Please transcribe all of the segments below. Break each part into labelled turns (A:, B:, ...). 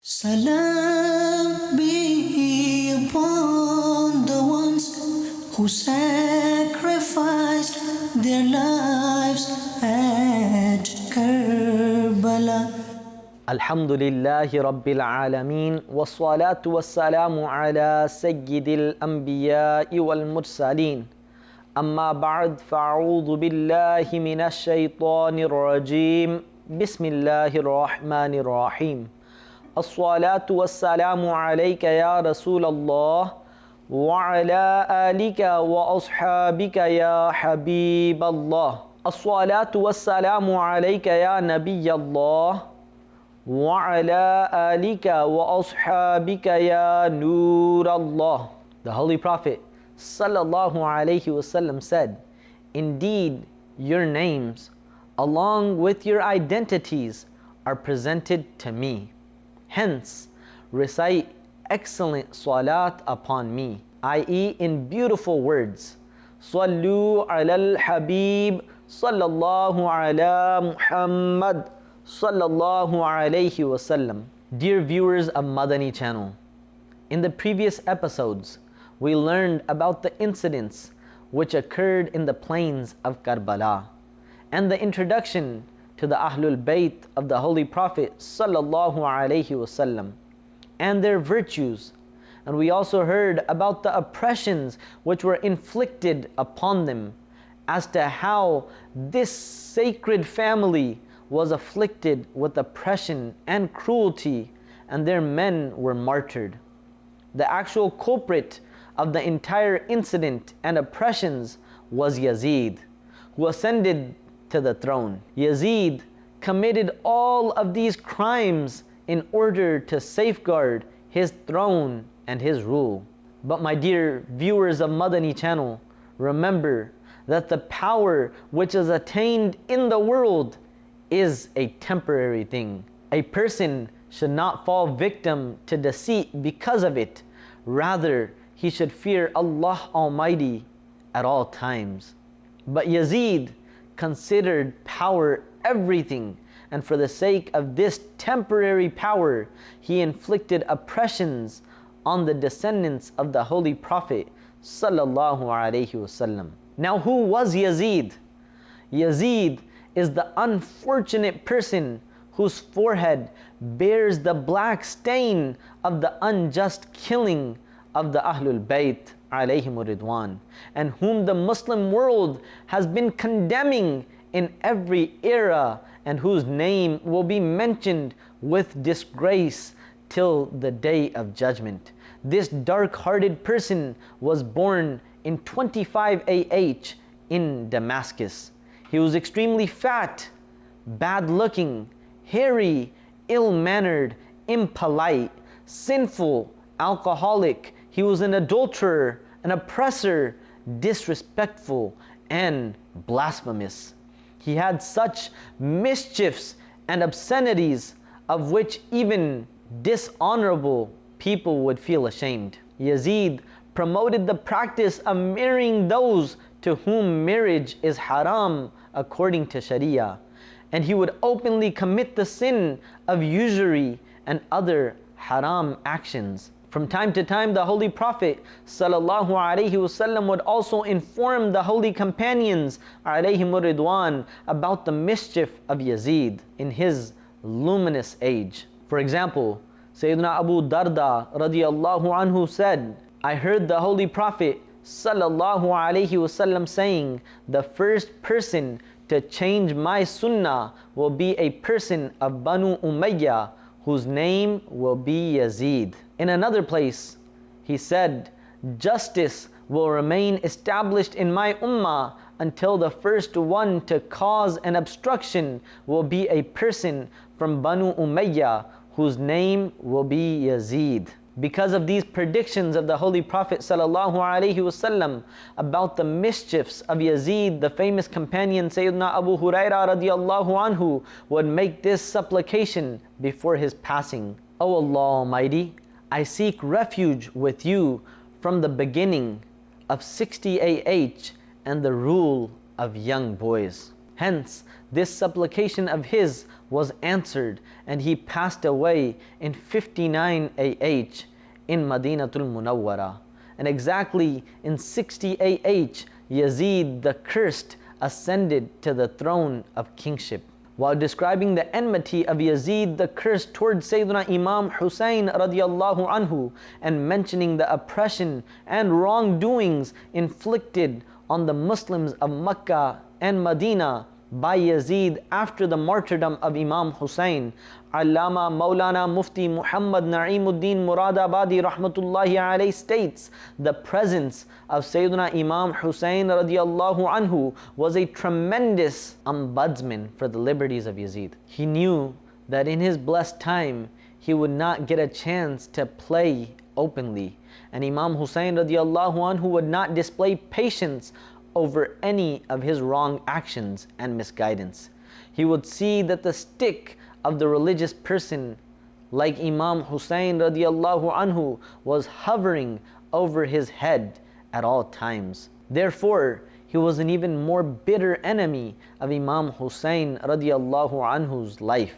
A: Salam be upon the ones who sacrificed their lives at Karbala.
B: Alhamdulillahi Rabbil Alameen wassalatu wassalamu ala sayyidil anbiya'i wal mursaleen. Amma ba'd, fa'udhu billahi minash shaytanir rajim. Bismillahir rahmanir rahim. As-salatu wassalamu alayka ya Rasulallah wa ala alika wa ashabika ya Habiballah. As-salatu wassalamu alayka ya Nabiyallah wa ala alika wa ashabika ya Nurallah. The Holy Prophet sallallahu alayhi wasallam said, "Indeed, your names along with your identities are presented to me. Hence, recite excellent salat upon me," i.e. in beautiful words. Sallu ala al-Habib sallallahu ala Muhammad sallallahu alayhi wasallam. Dear viewers of Madani Channel, in the previous episodes, we learned about the incidents which occurred in the plains of Karbala and the introduction to the Ahlul Bayt of the Holy Prophet sallallahu alayhi wasallam and their virtues. And we also heard about the oppressions which were inflicted upon them, as to how this sacred family was afflicted with oppression and cruelty, and their men were martyred. The actual culprit of the entire incident and oppressions was Yazid, who ascended to the throne. Yazid committed all of these crimes in order to safeguard his throne and his rule. But my dear viewers of Madani Channel, remember that the power which is attained in the world is a temporary thing. A person should not fall victim to deceit because of it. Rather, he should fear Allah Almighty at all times. But Yazid considered power everything, and for the sake of this temporary power, he inflicted oppressions on the descendants of the Holy Prophet sallallahu alaihi wasallam. Now, who was Yazid? Yazid is the unfortunate person whose forehead bears the black stain of the unjust killing of the Ahlul Bayt alayhimu ridwan, and whom the Muslim world has been condemning in every era, and whose name will be mentioned with disgrace till the day of judgment. This dark-hearted person was born in 25 AH in Damascus. He was extremely fat, bad-looking, hairy, ill-mannered, impolite, sinful, alcoholic. He was an adulterer, an oppressor, disrespectful, and blasphemous. He had such mischiefs and obscenities of which even dishonorable people would feel ashamed. Yazid promoted the practice of marrying those to whom marriage is haram according to Sharia, and he would openly commit the sin of usury and other haram actions. From time to time, the Holy Prophet sallallahu alaihi wasallam would also inform the holy companions alayhimu ridwan about the mischief of Yazid in his luminous age. For example, Sayyidina Abu Darda radiyallahu anhu said, "I heard the Holy Prophet sallallahu alaihi wasallam saying, the first person to change my sunnah will be a person of Banu Umayyah, whose name will be Yazid." In another place, he said, "Justice will remain established in my ummah until the first one to cause an obstruction will be a person from Banu Umayyah, whose name will be Yazid." Because of these predictions of the Holy Prophet sallallahu alaihi wasallam about the mischiefs of Yazid, the famous companion Sayyidina Abu Hurairah radiyallahu anhu would make this supplication before his passing: "O Allah Almighty, I seek refuge with you from the beginning of 60 AH and the rule of young boys." Hence, this supplication of his was answered, and he passed away in 59 AH in Madinatul Munawwara. And exactly in 60 AH, Yazid the Cursed ascended to the throne of kingship. While describing the enmity of Yazid the Cursed towards Sayyidina Imam Hussein radiallahu anhu, and mentioning the oppression and wrongdoings inflicted on the Muslims of Makkah and Medina by Yazid after the martyrdom of Imam Hussein, Allama Maulana Mufti Muhammad Na'imuddin Muradabadi rahmatullahi alayhi states, the presence of Sayyidina Imam Hussein radiallahu anhu was a tremendous ombudsman for the liberties of Yazid. He knew that in his blessed time he would not get a chance to play openly, and Imam Hussein radiallahu anhu would not display patience over any of his wrong actions and misguidance. He would see that the stick of the religious person like Imam Hussein radiallahu anhu was hovering over his head at all times. Therefore, he was an even more bitter enemy of Imam Hussein radiallahu anhu's life.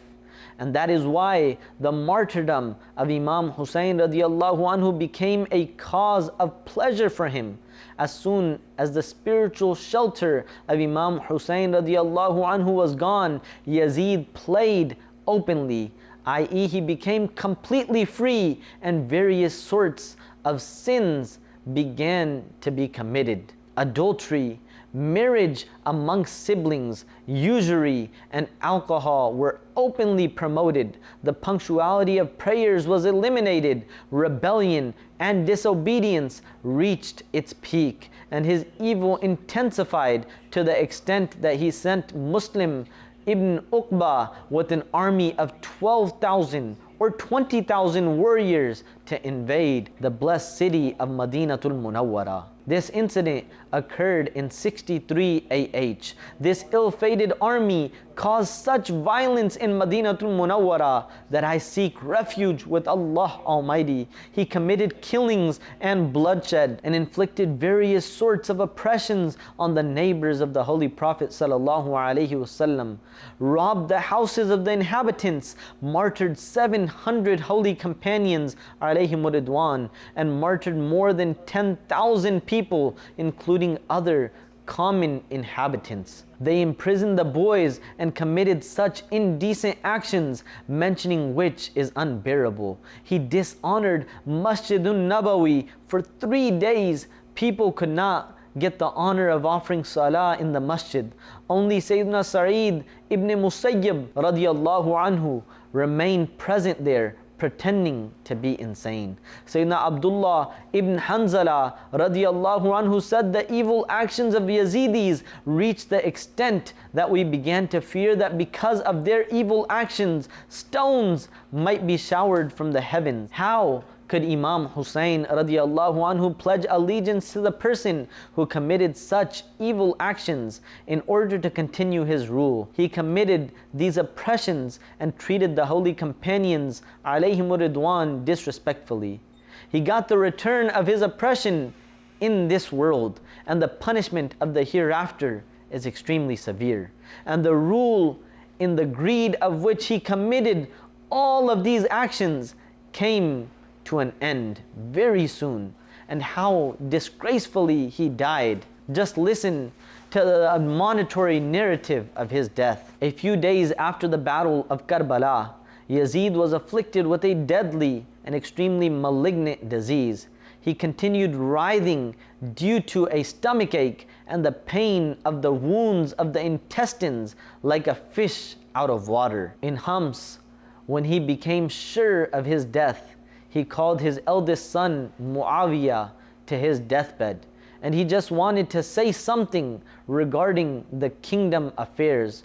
B: And that is why the martyrdom of Imam Hussein radiallahu anhu became a cause of pleasure for him. As soon as the spiritual shelter of Imam Hussein radiallahu anhu was gone, Yazid played openly, i.e. he became completely free, and various sorts of sins began to be committed. Adultery, marriage amongst siblings, usury, and alcohol were openly promoted. The punctuality of prayers was eliminated. Rebellion and disobedience reached its peak, and his evil intensified to the extent that he sent Muslim Ibn Uqba with an army of 12,000 or 20,000 warriors to invade the blessed city of Madinatul Munawwara. This incident occurred in 63 AH. This ill-fated army caused such violence in Madinatul Munawwara that I seek refuge with Allah Almighty. He committed killings and bloodshed and inflicted various sorts of oppressions on the neighbors of the Holy Prophet sallallahu alaihi wasallam, robbed the houses of the inhabitants, martyred 700 holy companions alayhim ridwan, and martyred more than 10,000 people, including other common inhabitants. They imprisoned the boys and committed such indecent actions, mentioning which is unbearable. He dishonored Masjidun Nabawi for 3 days. People could not get the honor of offering salah in the masjid. Only Sayyidina Sa'id ibn Musayyib radiallahu anhu remained present there, pretending to be insane. Sayyidina Abdullah ibn Hanzala radiallahu anhu said the evil actions of Yazidis reached the extent that we began to fear that because of their evil actions, stones might be showered from the heavens. How could Imam Hussein radiallahu anhu pledge allegiance to the person who committed such evil actions in order to continue his rule? He committed these oppressions and treated the holy companions alayhim ridwan disrespectfully. He got the return of his oppression in this world, and the punishment of the hereafter is extremely severe. And the rule in the greed of which he committed all of these actions came to an end very soon, and how disgracefully he died. Just listen to the admonitory narrative of his death. A few days after the battle of Karbala, Yazid was afflicted with a deadly and extremely malignant disease. He continued writhing due to a stomachache and the pain of the wounds of the intestines like a fish out of water. In Homs, when he became sure of his death, he called his eldest son Muawiyah to his deathbed, and he just wanted to say something regarding the kingdom affairs,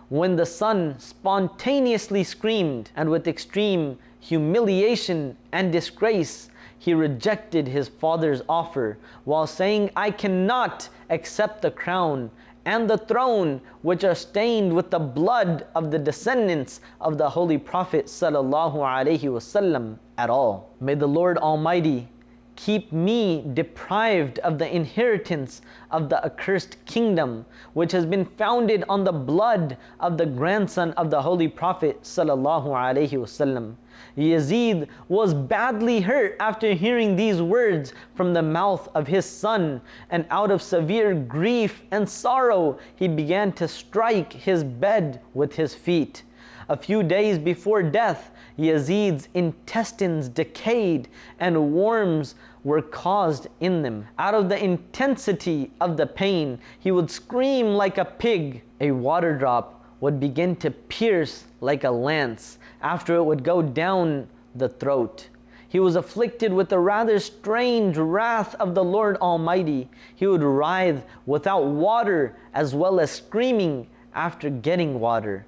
B: when the son spontaneously screamed, and with extreme humiliation and disgrace, he rejected his father's offer while saying, "I cannot accept the crown and the throne which are stained with the blood of the descendants of the Holy Prophet sallallahu alaihi wasallam at all." May the Lord Almighty keep me deprived of the inheritance of the accursed kingdom, which has been founded on the blood of the grandson of the Holy Prophet sallallahu alaihi wasallam. Yazid was badly hurt after hearing these words from the mouth of his son, and out of severe grief and sorrow, he began to strike his bed with his feet. A few days before death, Yazid's intestines decayed and worms were caused in them. Out of the intensity of the pain, he would scream like a pig. A water drop would begin to pierce like a lance after it would go down the throat. He was afflicted with a rather strange wrath of the Lord Almighty. He would writhe without water as well as screaming after getting water.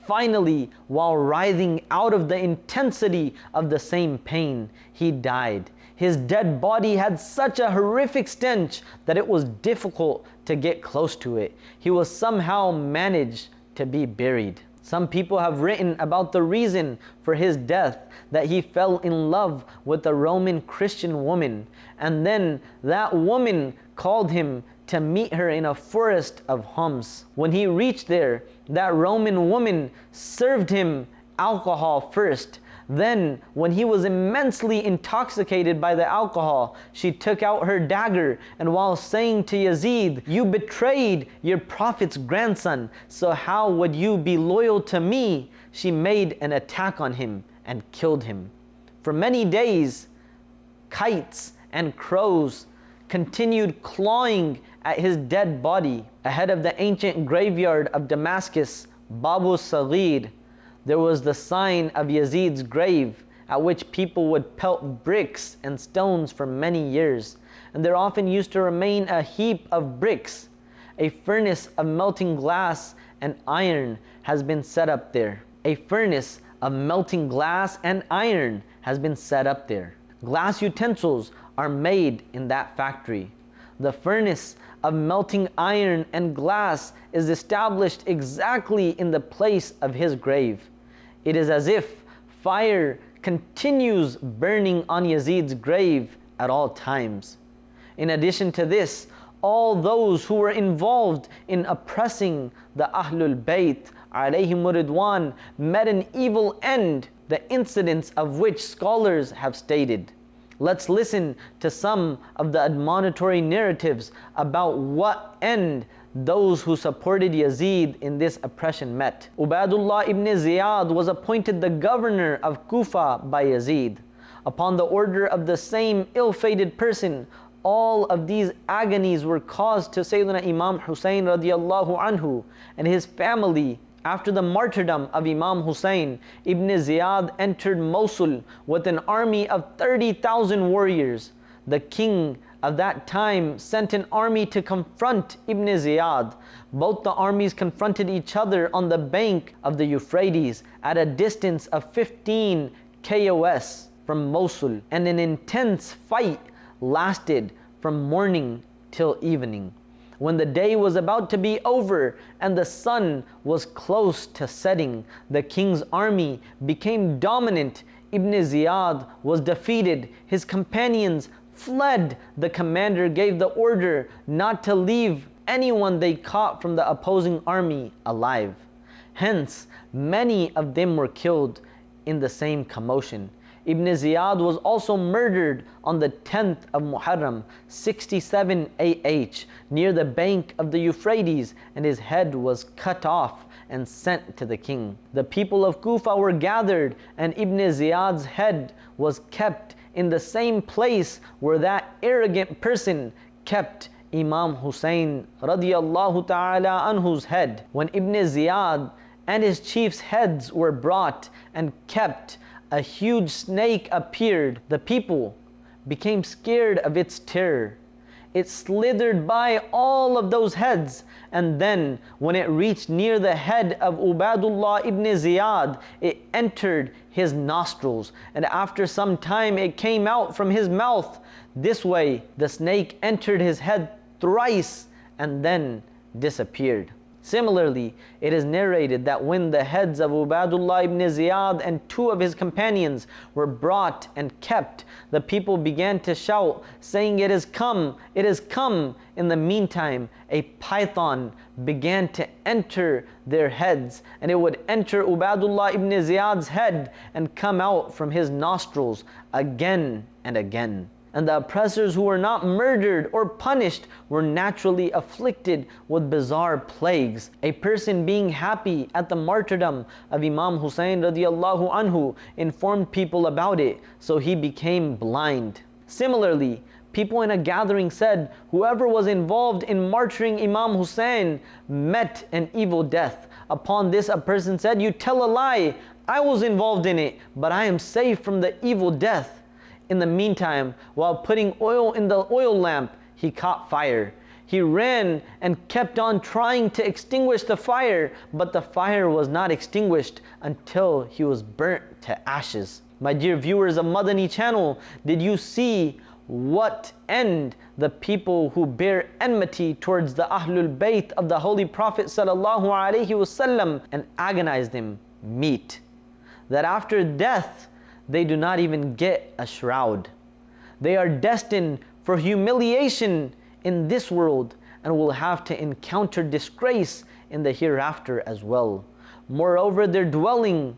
B: Finally, while writhing out of the intensity of the same pain, he died. His dead body had such a horrific stench that it was difficult to get close to it. He was somehow managed to be buried. Some people have written about the reason for his death, that he fell in love with a Roman Christian woman, and then that woman called him to meet her in a forest of Homs. When he reached there, that Roman woman served him alcohol first. Then, when he was immensely intoxicated by the alcohol, she took out her dagger, and while saying to Yazid, "You betrayed your prophet's grandson, so how would you be loyal to me?" she made an attack on him and killed him. For many days, kites and crows continued clawing at his dead body. Ahead of the ancient graveyard of Damascus, Babu Saghir, there was the sign of Yazid's grave, at which people would pelt bricks and stones for many years. And there often used to remain a heap of bricks. A furnace of melting glass and iron has been set up there. A furnace of melting glass and iron has been set up there. Glass utensils are made in that factory. The furnace of melting iron and glass is established exactly in the place of his grave. It is as if fire continues burning on Yazid's grave at all times. In addition to this, all those who were involved in oppressing the Ahlul Bayt alayhim ridwan met an evil end, the incidents of which scholars have stated. Let's listen to some of the admonitory narratives about what end those who supported Yazid in this oppression met. Ubaidullah ibn Ziyad was appointed the governor of Kufa by Yazid. Upon the order of the same ill-fated person, all of these agonies were caused to Sayyidina Imam Hussein radiallahu anhu and his family. After the martyrdom of Imam Hussein, Ibn Ziyad entered Mosul with an army of 30,000 warriors. The king of that time sent an army to confront Ibn Ziyad. Both the armies confronted each other on the bank of the Euphrates at a distance of 15 kos from Mosul, and an intense fight lasted from morning till evening. When the day was about to be over and the sun was close to setting, the king's army became dominant. Ibn Ziyad was defeated. His companions fled. The commander gave the order not to leave anyone they caught from the opposing army alive. Hence, many of them were killed in the same commotion. Ibn Ziyad was also murdered on the 10th of Muharram, 67 AH, near the bank of the Euphrates, and his head was cut off and sent to the king. The people of Kufa were gathered, and Ibn Ziyad's head was kept in the same place where that arrogant person kept Imam Hussein radiallahu ta'ala anhu's head. When Ibn Ziyad and his chiefs' heads were brought and kept, a huge snake appeared. The people became scared of its terror. It slithered by all of those heads, and then when it reached near the head of Ubaidullah ibn Ziyad, it entered his nostrils, and after some time it came out from his mouth. This way the snake entered his head thrice and then disappeared. Similarly, it is narrated that when the heads of Ubaidullah ibn Ziyad and 2 of his companions were brought and kept, the people began to shout, saying, "It has come, it has come." In the meantime, a python began to enter their heads, and it would enter Ubaidullah ibn Ziyad's head and come out from his nostrils again and again. And the oppressors who were not murdered or punished were naturally afflicted with bizarre plagues. A person being happy at the martyrdom of Imam Hussein radiallahu anhu informed people about it, so he became blind. Similarly, people in a gathering said, whoever was involved in martyring Imam Hussein met an evil death. Upon this, a person said, "You tell a lie, I was involved in it, but I am safe from the evil death." In the meantime, while putting oil in the oil lamp, he caught fire. He ran and kept on trying to extinguish the fire, but the fire was not extinguished until he was burnt to ashes. My dear viewers of Madani Channel, did you see what end the people who bear enmity towards the Ahlul Bayt of the Holy Prophet sallallahu alaihi wasallam and agonize them meet? That after death, they do not even get a shroud. They are destined for humiliation in this world and will have to encounter disgrace in the hereafter as well. Moreover, their dwelling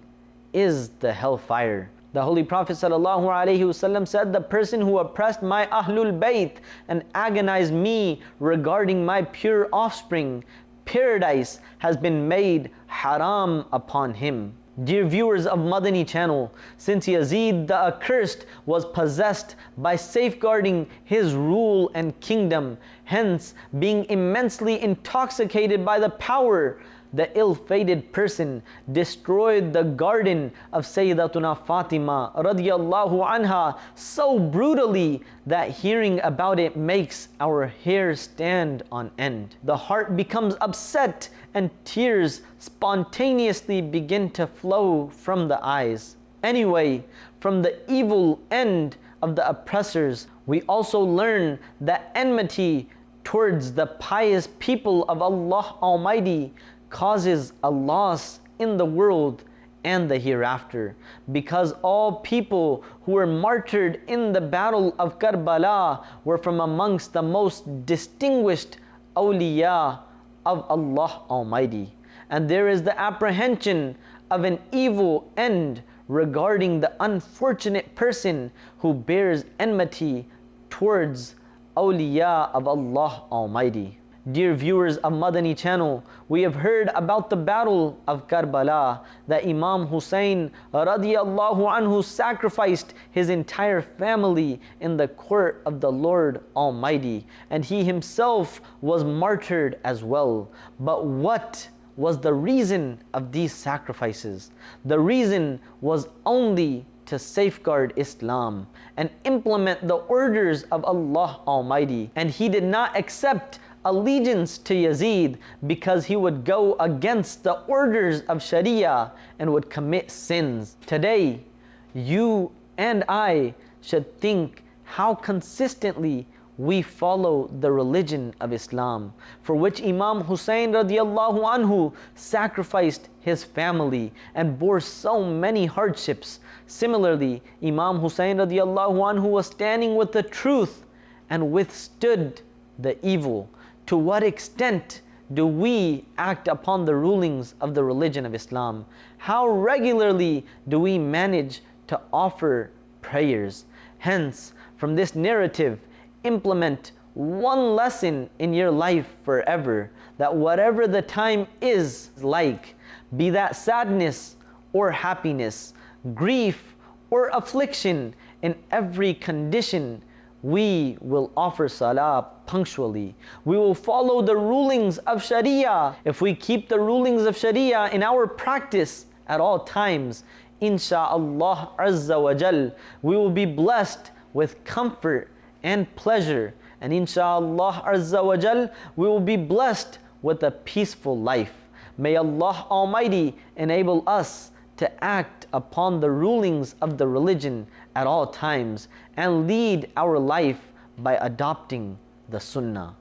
B: is the hellfire. The Holy Prophet ﷺ said, "The person who oppressed my Ahlul Bayt and agonized me regarding my pure offspring, paradise has been made haram upon him." Dear viewers of Madani Channel, since Yazid the accursed was possessed by safeguarding his rule and kingdom, hence being immensely intoxicated by the power, the ill-fated person destroyed the garden of Sayyidatuna Fatima radiyallahu anha so brutally that hearing about it makes our hair stand on end. The heart becomes upset and tears spontaneously begin to flow from the eyes. Anyway, from the evil end of the oppressors, we also learn that enmity towards the pious people of Allah Almighty causes a loss in the world and the hereafter, because all people who were martyred in the battle of Karbala were from amongst the most distinguished awliya of Allah Almighty. And there is the apprehension of an evil end regarding the unfortunate person who bears enmity towards awliya of Allah Almighty. Dear viewers of Madani Channel, we have heard about the battle of Karbala, that Imam Hussein radiyallahu anhu sacrificed his entire family in the court of the Lord Almighty, and he himself was martyred as well. But what was the reason of these sacrifices? The reason was only to safeguard Islam and implement the orders of Allah Almighty, and he did not accept allegiance to Yazid because he would go against the orders of Sharia and would commit sins. Today, you and I should think how consistently we follow the religion of Islam, for which Imam Hussein radiyallahu anhu sacrificed his family and bore so many hardships. Similarly, Imam Hussein radiyallahu anhu was standing with the truth and withstood the evil. To what extent do we act upon the rulings of the religion of Islam? How regularly do we manage to offer prayers? Hence, from this narrative, implement one lesson in your life forever, that whatever the time is like, be that sadness or happiness, grief or affliction, in every condition, we will offer salah punctually. We will follow the rulings of Sharia. If we keep the rulings of Sharia in our practice at all times, insha'Allah Azza wa Jal, we will be blessed with comfort and pleasure. And insha'Allah Azza wa Jal, we will be blessed with a peaceful life. May Allah Almighty enable us to act upon the rulings of the religion at all times and lead our life by adopting the Sunnah.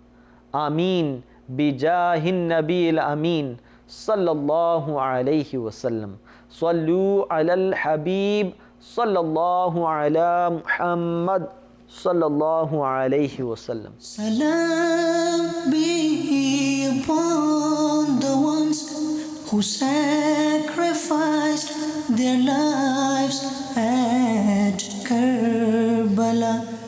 B: Ameen بجاه النبي الأمين صلى الله عليه وسلم. صلوا على الحبيب صلى الله على محمد صلى الله عليه وسلم.
A: Salam be upon the ones who sacrificed their lives at Karbala.